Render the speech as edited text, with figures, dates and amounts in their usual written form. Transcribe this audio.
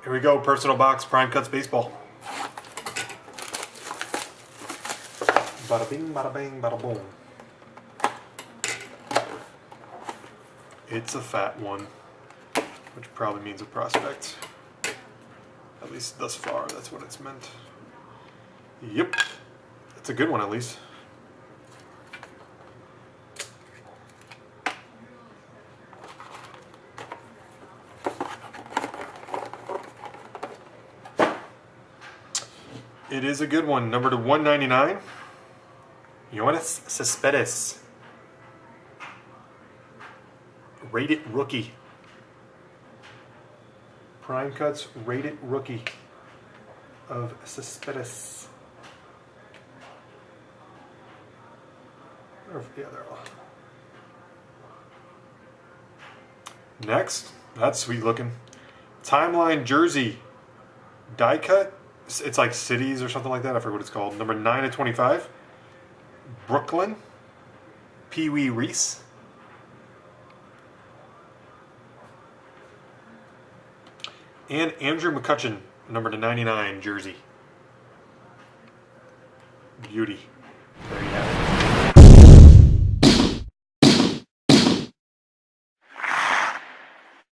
Here we go, personal box, Prime Cuts Baseball. Bada bing, bada bang, bada boom. It's a fat one, which probably means a prospect. At least thus far, that's what it's meant. Yep, it's a good one at least. It is a good one. Number to 199. Yoenis Cespedes. Rated rookie. Prime Cuts rated rookie of Cespedes. Yeah, they're all. Next, that's sweet looking. Timeline jersey. Die cut. It's like cities or something like that. I forget what it's called. Number 9/25. Brooklyn. Pee Wee Reese. And Andrew McCutchen, number 99 jersey. Beauty.